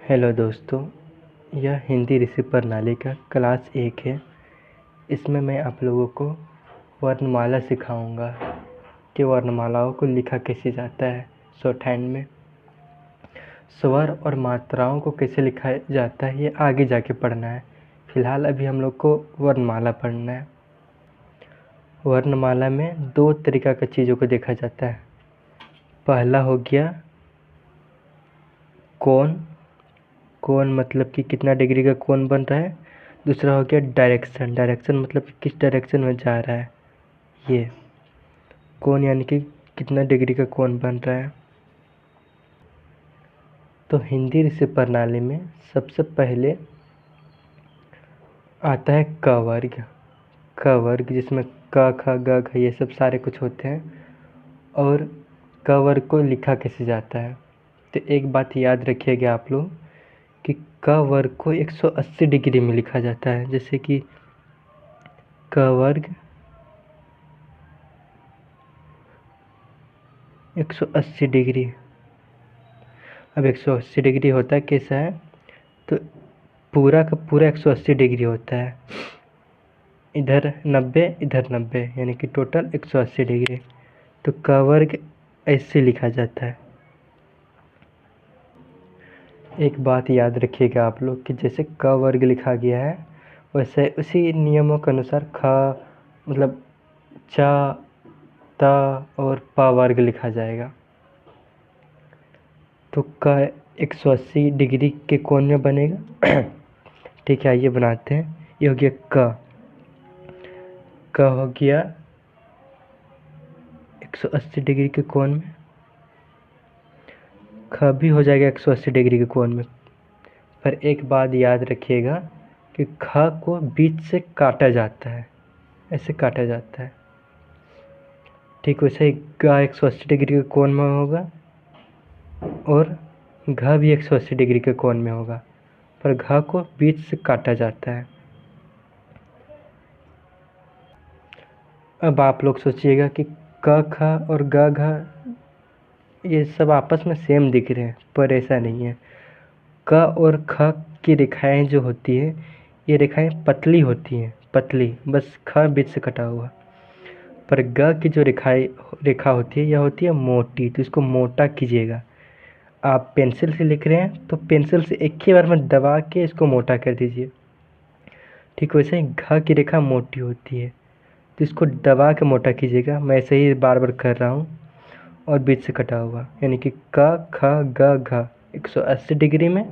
Hello दोस्तों, यह हिंदी ऋषि प्रणाली का क्लास 1 है। इसमें मैं आप लोगों को वर्णमाला सिखाऊंगा कि वर्णमालाओं को लिखा कैसे जाता है। शॉर्ट हैंड में स्वर और मात्राओं को कैसे लिखा जाता है ये आगे जाके पढ़ना है। फिलहाल अभी हम लोग को वर्णमाला पढ़ना है। वर्णमाला में 2 तरीक़ा की चीज़ों को देखा जाता है। पहला हो गया कोण, कोण मतलब कि कितना डिग्री का कोण बन रहा है। दूसरा हो गया डायरेक्शन, डायरेक्शन मतलब किस डायरेक्शन में जा रहा है। ये कोण यानी कि कितना डिग्री का कोण बन रहा है। तो हिंदी ऋषि प्रणाली में सबसे पहले आता है क वर्ग। क वर्ग जिसमें क ख ग घ ये सब सारे कुछ होते हैं। और क वर्ग को लिखा कैसे जाता है, तो एक बात याद रखिएगा आप लोग कि क वर्ग को 180 डिग्री में लिखा जाता है। जैसे कि क वर्ग 180 डिग्री। अब 180 डिग्री होता कैसा है, तो पूरा का पूरा 180 डिग्री होता है। इधर 90 इधर 90 यानी कि टोटल 180 डिग्री। तो क वर्ग ऐसे लिखा जाता है। एक बात याद रखिएगा आप लोग कि जैसे क वर्ग लिखा गया है वैसे उसी नियमों के अनुसार ख मतलब च त और प वर्ग लिखा जाएगा। तो क 180 डिग्री के कोण में बनेगा। ठीक है, आइए बनाते हैं। ये हो गया क हो गया 180 डिग्री के कोण में। ख भी हो जाएगा 180 डिग्री के कोण में। पर एक बात याद रखिएगा कि ख को बीच से काटा जाता है, ऐसे काटा जाता है। ठीक वैसे ही ग 180 डिग्री के कोण में होगा और घ भी 180 डिग्री के कोण में होगा, पर घ को बीच से काटा जाता है। अब आप लोग सोचिएगा कि क ख और ग घ ये सब आपस में सेम दिख रहे हैं, पर ऐसा नहीं है। क और ख की रेखाएं जो होती है ये रेखाएं पतली होती हैं, पतली, बस ख बीच से कटा हुआ। पर ग की जो रेखा होती है यह होती है मोटी, तो इसको मोटा कीजिएगा। आप पेंसिल से लिख रहे हैं तो पेंसिल से एक ही बार में दबा के इसको मोटा कर दीजिए। ठीक वैसे ही घ की रेखा मोटी होती है तो इसको दबा के मोटा कीजिएगा। मैं ऐसे ही बार बार कर रहा हूँ। और बीच से कटा हुआ यानी कि क ख ग घ 180 डिग्री में।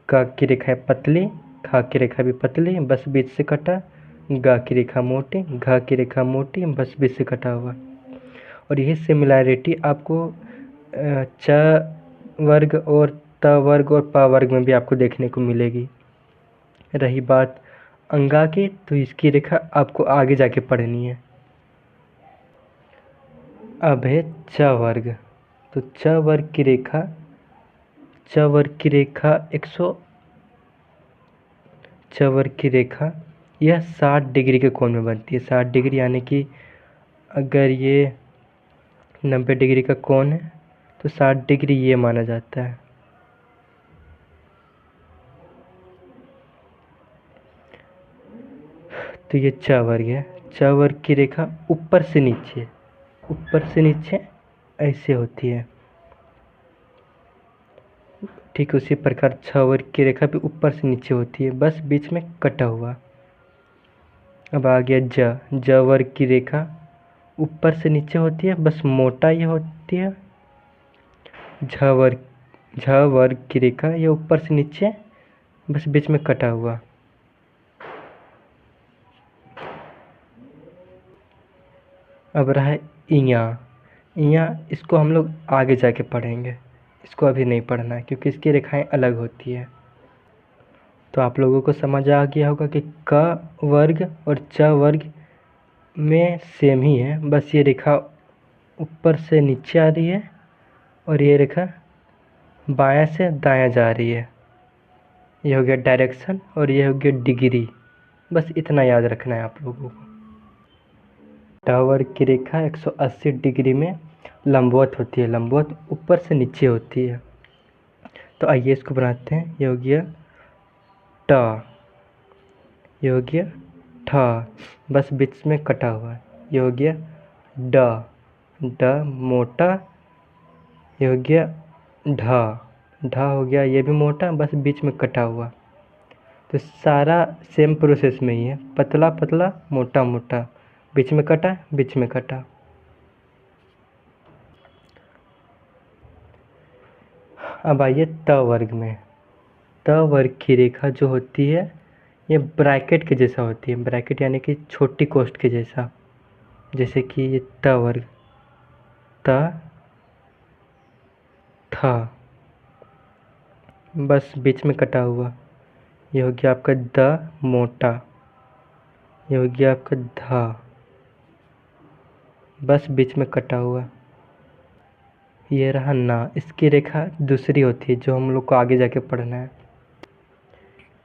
क की रेखा पतली, ख की रेखा भी पतली, बस बीच से कटा। ग की रेखा मोटी, घ की रेखा मोटी, बस बीच से कटा हुआ। और यही सिमिलैरिटी आपको च वर्ग और त वर्ग और प वर्ग में भी आपको देखने को मिलेगी। रही बात अंगा की, तो इसकी रेखा आपको आगे जाके पढ़नी है। अब है च वर्ग। तो च वर्ग की रेखा 60 डिग्री के कोण में बनती है। 60 डिग्री यानी कि अगर ये 90 डिग्री का कोण है तो 60 डिग्री ये माना जाता है। तो ये च वर्ग है। च वर्ग की रेखा ऊपर से नीचे ऐसे होती है। ठीक उसी प्रकार छ वर्ग की रेखा भी ऊपर से नीचे होती है, बस बीच में कटा हुआ। अब आ गया ज वर्ग की रेखा ऊपर से नीचे होती है, बस मोटा ये होती है। झ वर्ग की रेखा ये ऊपर से नीचे बस बीच में कटा हुआ। अब रहा है इया। इसको हम लोग आगे जाके पढ़ेंगे, इसको अभी नहीं पढ़ना है क्योंकि इसकी रेखाएं अलग होती है। तो आप लोगों को समझ आ गया होगा कि क वर्ग और च वर्ग में सेम ही है, बस ये रेखा ऊपर से नीचे आ रही है और ये रेखा बायां से दायां जा रही है। ये हो गया डायरेक्शन और ये हो गया डिग्री। बस इतना याद रखना है आप लोगों को। ट वर्ग की रेखा 180 डिग्री में लंबवत होती है, लंबवत ऊपर से नीचे होती है। तो आइए इसको बनाते हैं। ये हो गया ट, ये हो गया ठ, बस बीच में कटा हुआ है। ये हो गया ड, ड मोटा, ये हो गया ढ, ढ हो गया ये भी मोटा, बस बीच में कटा हुआ। तो सारा सेम प्रोसेस में ही है, पतला पतला मोटा मोटा, बीच में कटा बीच में कटा। अब आइए त वर्ग में। त वर्ग की रेखा जो होती है ये ब्रैकेट के जैसा होती है, ब्रैकेट यानी कि छोटी कोष्ठ के जैसा। जैसे कि ये त वर्ग, त थ, बस बीच में कटा हुआ। ये हो गया आपका द मोटा, ये हो गया आपका ध, बस बीच में कटा हुआ। ये रहा ना, इसकी रेखा दूसरी होती है जो हम लोग को आगे जाके पढ़ना है।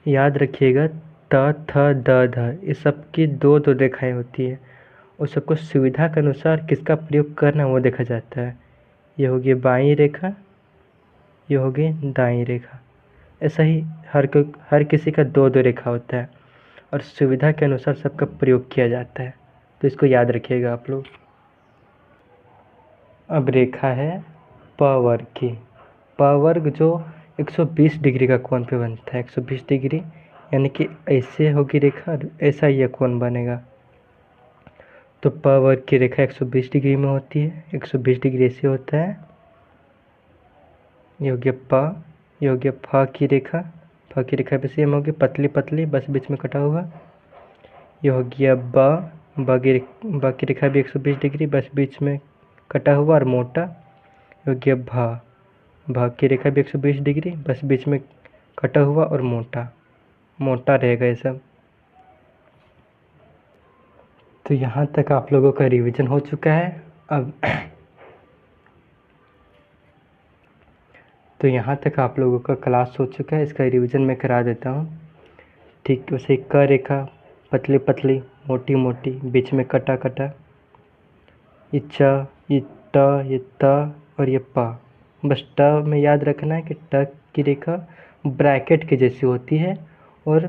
याद रखिएगा त थ द ध ये सब की दो दो रेखाएं होती है, उस सबको सुविधा के अनुसार किसका प्रयोग करना वो देखा जाता है। ये होगी बाईं रेखा, ये होगी दाईं रेखा। ऐसा ही हर किसी का दो दो रेखा होता है और सुविधा के अनुसार सबका प्रयोग किया जाता है, तो इसको याद रखिएगा आप लोग। अब रेखा है प वर्ग की। प वर्ग जो 120 डिग्री का कोण पे बनता है, 120 डिग्री यानी कि ऐसे होगी रेखा और ऐसा ये कोण बनेगा। तो प वर्ग की रेखा 120 डिग्री में होती है, 120 डिग्री ऐसे होता है। ये हो गया प, ये हो गया फ की रेखा, फ की रेखा भी सेम होगी, पतली पतली बस बीच में कटा हुआ। ये हो गया ब, ब की रेखा भी 120 डिग्री बस बीच में कटा हुआ और मोटा। ये हो गया भ, भ की रेखा भी 120 डिग्री बस बीच में कटा हुआ और मोटा, मोटा रहेगा ये सब। तो यहाँ तक आप लोगों का रिवीजन हो चुका है। अब तो यहाँ तक आप लोगों का क्लास हो चुका है, इसका रिवीजन मैं करा देता हूँ। ठीक, वैसे क रेखा पतली पतली मोटी मोटी बीच में कटा कटा, ये च, ये ट, ये त और ये प। बस ट में याद रखना है कि ट की रेखा ब्रैकेट के जैसी होती है और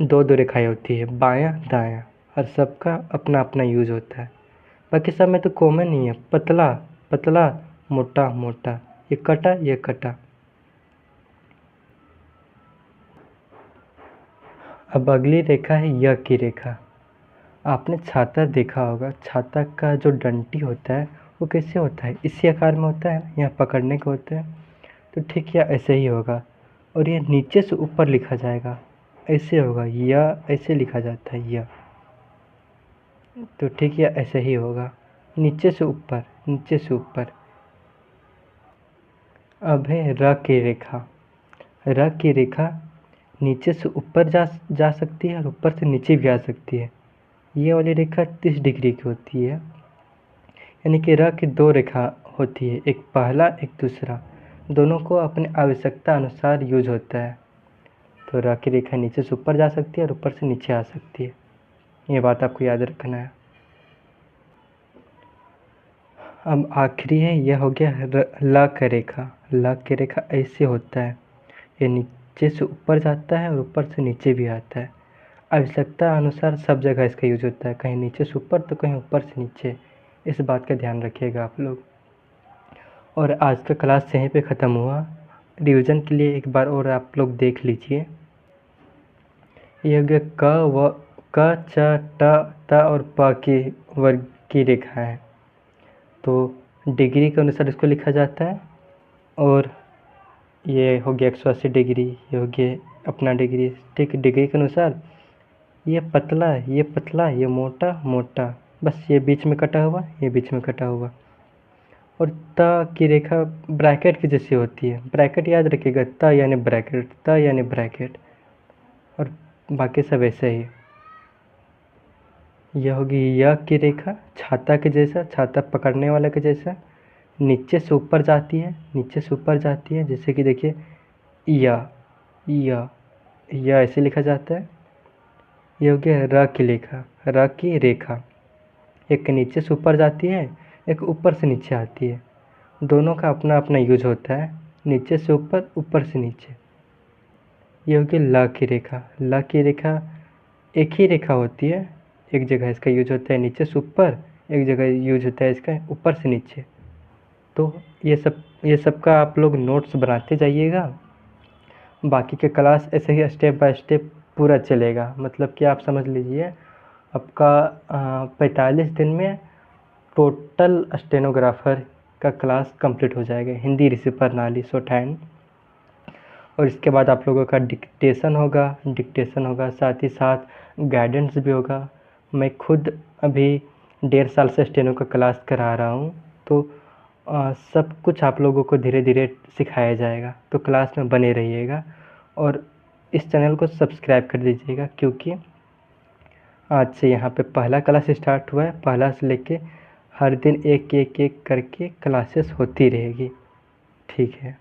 दो दो रेखाएं होती है बायां दायां, और सबका अपना अपना यूज होता है। बाकी सब में तो कॉमन ही है, पतला पतला मोटा मोटा, ये कटा ये कटा। अब अगली रेखा है य की रेखा। आपने छाता देखा होगा, छाता का जो डंटी होता है वो कैसे होता है, इसी आकार में होता है, यहाँ पकड़ने को होता है। तो ठीक या ऐसे ही होगा, और ये नीचे से ऊपर लिखा जाएगा, ऐसे होगा, या ऐसे लिखा जाता है या। तो ठीक या ऐसे ही होगा, नीचे से ऊपर नीचे से ऊपर। अब है र की रेखा। र की रेखा नीचे से ऊपर जा सकती है और ऊपर से नीचे भी आ सकती है। ये वाली रेखा 30 डिग्री की होती है, यानी कि र की दो रेखा होती है, एक पहला एक दूसरा, दोनों को अपने आवश्यकता अनुसार यूज होता है। तो र की रेखा नीचे से ऊपर जा सकती है और ऊपर से नीचे आ सकती है, ये बात आपको याद रखना है। अब आखिरी है, यह हो गया ल का रेखा। ल की रेखा ऐसे होता है, ये नीचे से ऊपर जाता है और ऊपर से नीचे भी आता है। आवश्यकता अनुसार सब जगह इसका यूज होता है, कहीं नीचे से ऊपर तो कहीं ऊपर से नीचे, इस बात का ध्यान रखिएगा आप लोग। और आज का क्लास यहीं पे ख़त्म हुआ। रिवीजन के लिए एक बार और आप लोग देख लीजिए। ये हो गया क च ट त और प की वर्ग की रेखा है, तो डिग्री के अनुसार इसको लिखा जाता है। और ये हो गया 180 डिग्री, ये हो गया अपना डिग्री, ठीक, डिग्री के अनुसार। ये पतला है, ये पतला, ये मोटा मोटा, बस ये बीच में कटा हुआ, ये बीच में कटा हुआ। और त की रेखा ब्रैकेट की जैसी होती है, ब्रैकेट याद रखिएगा, त यानी ब्रैकेट, त यानी ब्रैकेट, और बाकी सब ऐसे ही। यह होगी य की रेखा, छाता के जैसा, छाता पकड़ने वाला के जैसा, नीचे से ऊपर जाती है, नीचे से ऊपर जाती है, जैसे कि देखिए या ऐसे लिखा जाता है। ये हो गया र की रेखा, र की रेखा, एक नीचे से ऊपर जाती है, एक ऊपर से नीचे आती है, दोनों का अपना अपना यूज होता है। नीचे से ऊपर, ऊपर से नीचे। ये होगी ल की रेखा। ल की रेखा एक ही रेखा होती है, एक जगह इसका यूज होता है नीचे से ऊपर, एक जगह यूज होता है इसका ऊपर से नीचे। तो ये सब का आप लोग नोट्स बनाते जाइएगा। बाकी के क्लास ऐसे ही स्टेप बाय स्टेप पूरा चलेगा। मतलब कि आप समझ लीजिए आपका 45 दिन में टोटल स्टेनोग्राफर का क्लास कंप्लीट हो जाएगा, हिंदी रिसीव प्रणाली शॉर्टहैंड। और इसके बाद आप लोगों का डिक्टेशन होगा, साथ ही साथ गाइडेंस भी होगा। मैं खुद अभी 1.5 साल से स्टेनो का क्लास करा रहा हूँ, तो सब कुछ आप लोगों को धीरे धीरे सिखाया जाएगा। तो क्लास में बने रहिएगा और इस चैनल को सब्सक्राइब कर दीजिएगा, क्योंकि आज से यहाँ पे पहला क्लास स्टार्ट हुआ है। पहला से लेके हर दिन एक एक एक करके क्लासेस होती रहेगी। ठीक है।